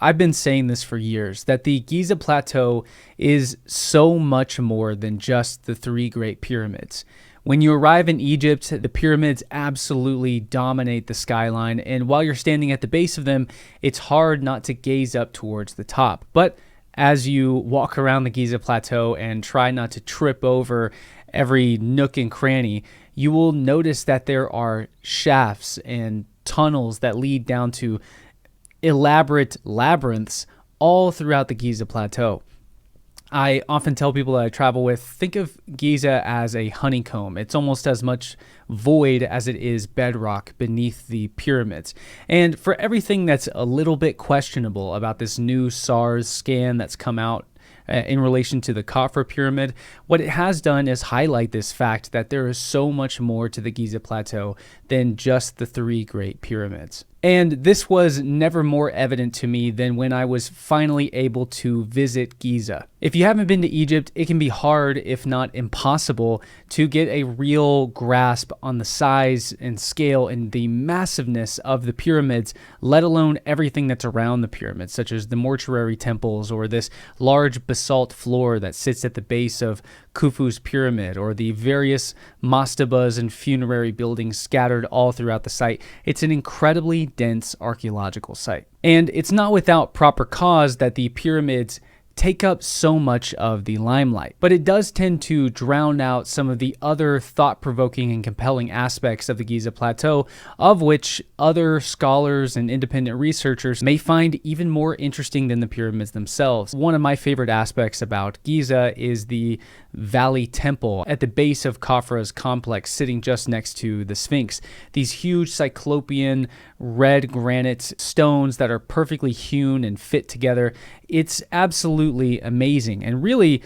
I've been saying this for years, that the Giza Plateau is so much more than just the three Great Pyramids. When you arrive in Egypt, the pyramids absolutely dominate the skyline, and while you're standing at the base of them, it's hard not to gaze up towards the top. But as you walk around the Giza Plateau and try not to trip over every nook and cranny, you will notice that there are shafts and tunnels that lead down to elaborate labyrinths all throughout the Giza Plateau. I often tell people that I travel with, think of Giza as a honeycomb. It's almost as much void as it is bedrock beneath the pyramids. And for everything that's a little bit questionable about this new SARS scan that's come out in relation to the Khufu pyramid, what it has done is highlight this fact that there is so much more to the Giza Plateau than just the three Great Pyramids. And this was never more evident to me than when I was finally able to visit Giza. If you haven't been to Egypt, it can be hard, if not impossible, to get a real grasp on the size and scale and the massiveness of the pyramids, let alone everything that's around the pyramids, such as the mortuary temples or this large basalt floor that sits at the base of Khufu's pyramid, or the various mastabas and funerary buildings scattered all throughout the site. It's an incredibly dense archaeological site. And it's not without proper cause that the pyramids take up so much of the limelight, but it does tend to drown out some of the other thought-provoking and compelling aspects of the Giza Plateau, of which other scholars and independent researchers may find even more interesting than the pyramids themselves. One of my favorite aspects about Giza is the Valley Temple at the base of Khufu's complex, sitting just next to the Sphinx. These huge cyclopean red granite stones that are perfectly hewn and fit together. It's absolutely amazing and really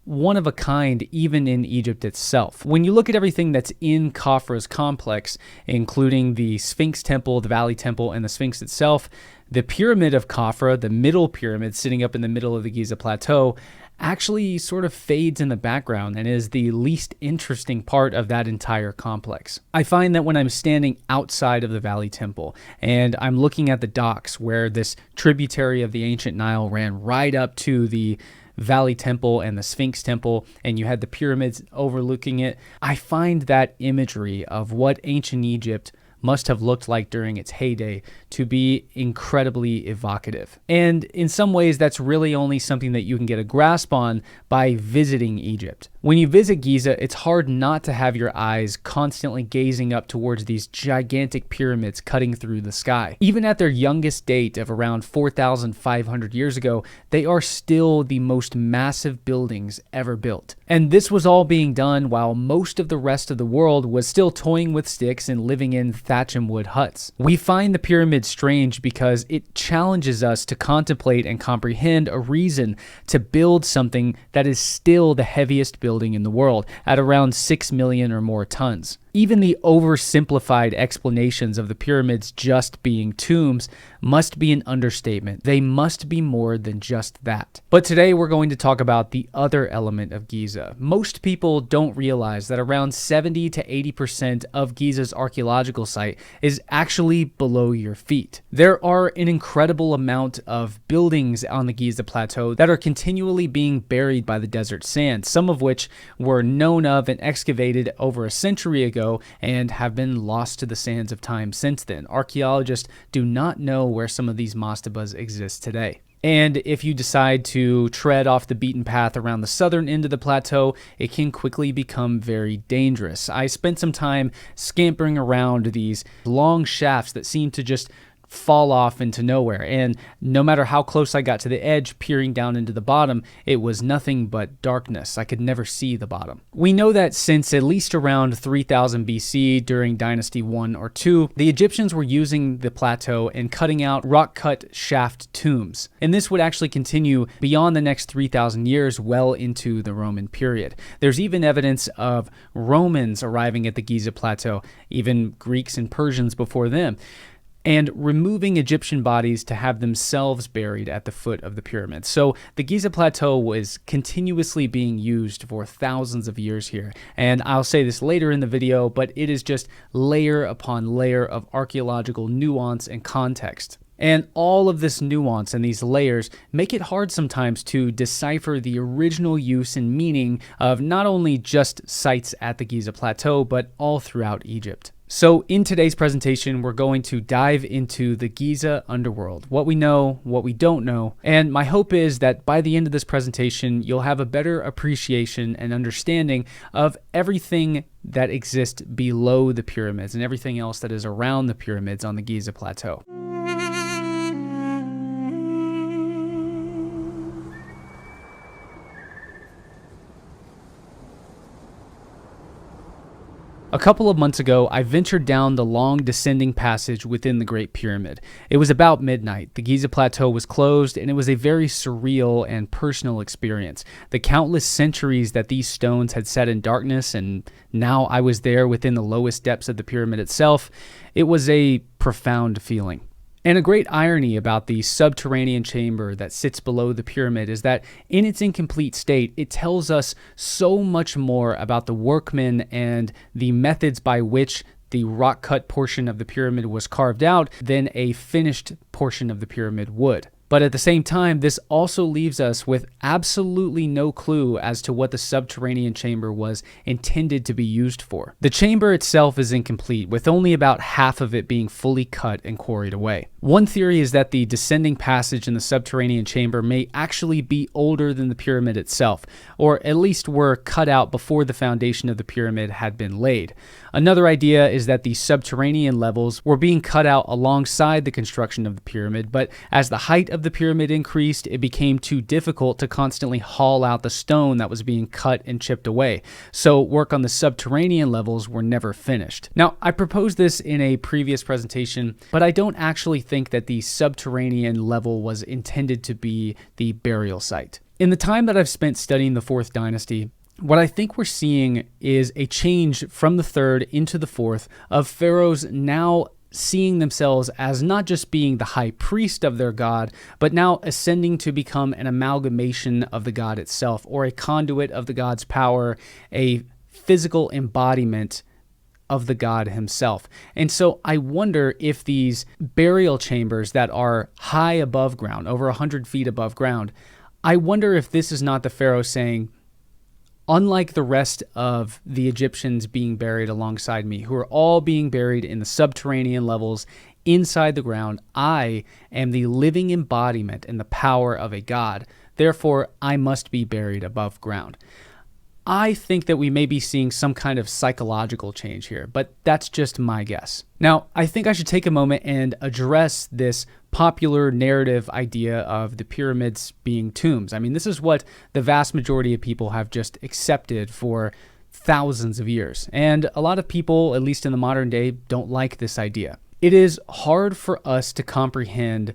one of a kind even in Egypt itself. When you look at everything that's in Khufu's complex, including the Sphinx Temple, the Valley Temple, and the Sphinx itself, the Pyramid of Khufu, the middle pyramid sitting up in the middle of the Giza Plateau, actually sort of fades in the background and is the least interesting part of that entire complex. I find that when I'm standing outside of the Valley Temple and I'm looking at the docks where this tributary of the ancient Nile ran right up to the Valley Temple and the Sphinx Temple, and you had the pyramids overlooking it, I find that imagery of what ancient Egypt must have looked like during its heyday to be incredibly evocative. And in some ways, that's really only something that you can get a grasp on by visiting Egypt. When you visit Giza, it's hard not to have your eyes constantly gazing up towards these gigantic pyramids cutting through the sky. Even at their youngest date of around 4,500 years ago, they are still the most massive buildings ever built. And this was all being done while most of the rest of the world was still toying with sticks and living in thatch and wood huts. We find the pyramid strange because it challenges us to contemplate and comprehend a reason to build something that is still the heaviest building in the world at around 6 million or more tons. Even the oversimplified explanations of the pyramids just being tombs must be an understatement. They must be more than just that. But today we're going to talk about the other element of Giza. Most people don't realize that around 70 to 80% of Giza's archaeological site is actually below your feet. There are an incredible amount of buildings on the Giza Plateau that are continually being buried by the desert sand, some of which were known of and excavated over a century ago and have been lost to the sands of time since then. Archaeologists do not know where some of these mastabas exist today. And if you decide to tread off the beaten path around the southern end of the plateau, it can quickly become very dangerous. I spent some time scampering around these long shafts that seem to just fall off into nowhere, and no matter how close I got to the edge, peering down into the bottom, it was nothing but darkness. I could never see the bottom. We know that since at least around 3000 BC, during Dynasty 1 or 2, the Egyptians were using the plateau and cutting out rock-cut shaft tombs, and this would actually continue beyond the next 3000 years, well into the Roman period. There's even evidence of Romans arriving at the Giza Plateau, even Greeks and Persians before them, and removing Egyptian bodies to have themselves buried at the foot of the pyramids. So the Giza Plateau was continuously being used for thousands of years here. And I'll say this later in the video, but it is just layer upon layer of archaeological nuance and context. And all of this nuance and these layers make it hard sometimes to decipher the original use and meaning of not only just sites at the Giza Plateau, but all throughout Egypt. So in today's presentation, we're going to dive into the Giza Underworld, what we know, what we don't know, and my hope is that by the end of this presentation, you'll have a better appreciation and understanding of everything that exists below the pyramids and everything else that is around the pyramids on the Giza Plateau. A couple of months ago, I ventured down the long descending passage within the Great Pyramid. It was about midnight. The Giza Plateau was closed, and it was a very surreal and personal experience. The countless centuries that these stones had sat in darkness, and now I was there within the lowest depths of the pyramid itself, it was a profound feeling. And a great irony about the subterranean chamber that sits below the pyramid is that in its incomplete state, it tells us so much more about the workmen and the methods by which the rock-cut portion of the pyramid was carved out than a finished portion of the pyramid would. But at the same time, this also leaves us with absolutely no clue as to what the subterranean chamber was intended to be used for. The chamber itself is incomplete, with only about half of it being fully cut and quarried away. One theory is that the descending passage in the subterranean chamber may actually be older than the pyramid itself, or at least were cut out before the foundation of the pyramid had been laid. Another idea is that the subterranean levels were being cut out alongside the construction of the pyramid, but as the height of the pyramid increased, it became too difficult to constantly haul out the stone that was being cut and chipped away, so work on the subterranean levels were never finished. Now, I proposed this in a previous presentation, but I don't actually think that the subterranean level was intended to be the burial site. In the time that I've spent studying the 4th dynasty, what I think we're seeing is a change from the 3rd into the 4th of pharaohs now seeing themselves as not just being the high priest of their god, but now ascending to become an amalgamation of the god itself, or a conduit of the god's power, a physical embodiment of the god himself. And so I wonder if these burial chambers that are high above ground, over 100 feet above ground, I wonder if this is not the pharaoh saying, unlike the rest of the Egyptians being buried alongside me, who are all being buried in the subterranean levels inside the ground, I am the living embodiment and the power of a god. Therefore, I must be buried above ground. I think that we may be seeing some kind of psychological change here, but that's just my guess. Now, I think I should take a moment and address this popular narrative idea of the pyramids being tombs. I mean, this is what the vast majority of people have just accepted for thousands of years. And a lot of people, at least in the modern day, don't like this idea. It is hard for us to comprehend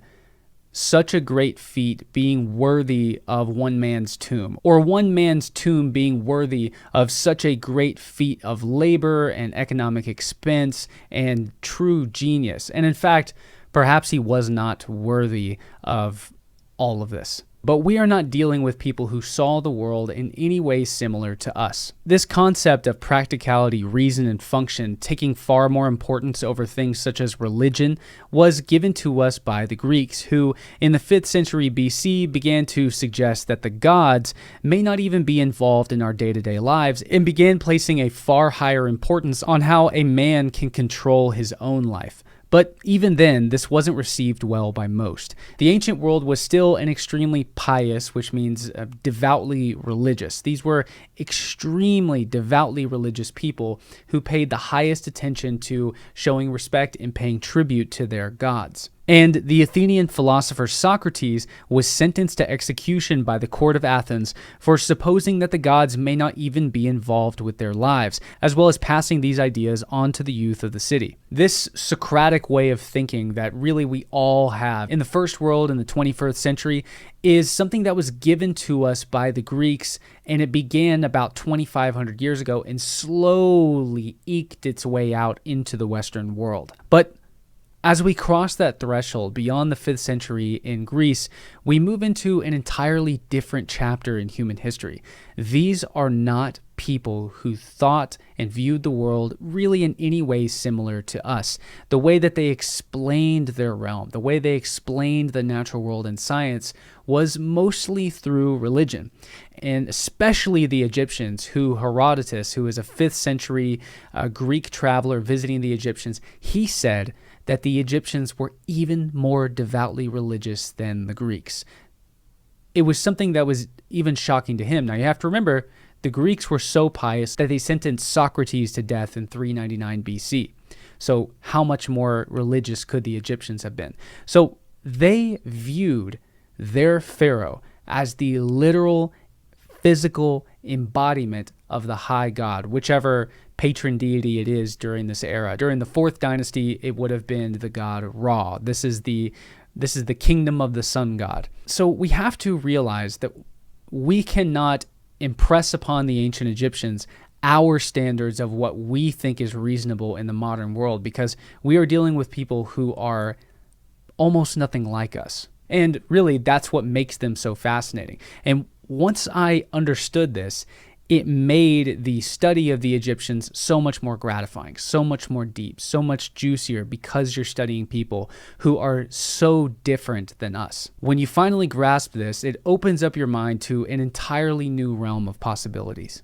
such a great feat being worthy of one man's tomb, or one man's tomb being worthy of such a great feat of labor and economic expense and true genius. And in fact, perhaps he was not worthy of all of this. But we are not dealing with people who saw the world in any way similar to us. This concept of practicality, reason, and function taking far more importance over things such as religion was given to us by the Greeks, who in the 5th century BC began to suggest that the gods may not even be involved in our day-to-day lives, and began placing a far higher importance on how a man can control his own life. But even then, this wasn't received well by most. The ancient world was still an extremely pious, which means devoutly religious. These were extremely devoutly religious people who paid the highest attention to showing respect and paying tribute to their gods. And the Athenian philosopher Socrates was sentenced to execution by the court of Athens for supposing that the gods may not even be involved with their lives, as well as passing these ideas on to the youth of the city. This Socratic way of thinking that really we all have in the first world in the 21st century is something that was given to us by the Greeks, and it began about 2,500 years ago and slowly eked its way out into the Western world. But as we cross that threshold beyond the 5th century in Greece, we move into an entirely different chapter in human history. These are not people who thought and viewed the world really in any way similar to us. The way that they explained their realm, the way they explained the natural world and science was mostly through religion. And especially the Egyptians, who Herodotus, who is a 5th century Greek traveler visiting the Egyptians, he said that the Egyptians were even more devoutly religious than the Greeks. It was something that was even shocking to him. Now, you have to remember, the Greeks were so pious that they sentenced Socrates to death in 399 BC. So how much more religious could the Egyptians have been? So they viewed their pharaoh as the literal physical embodiment of the high god, whichever patron deity it is during this era. During the 4th dynasty, it would have been the god Ra. This is the kingdom of the sun god. So we have to realize that we cannot impress upon the ancient Egyptians our standards of what we think is reasonable in the modern world, because we are dealing with people who are almost nothing like us. And really, that's what makes them so fascinating. And once I understood this, it made the study of the Egyptians so much more gratifying, so much more deep, so much juicier, because you're studying people who are so different than us. When you finally grasp this, it opens up your mind to an entirely new realm of possibilities.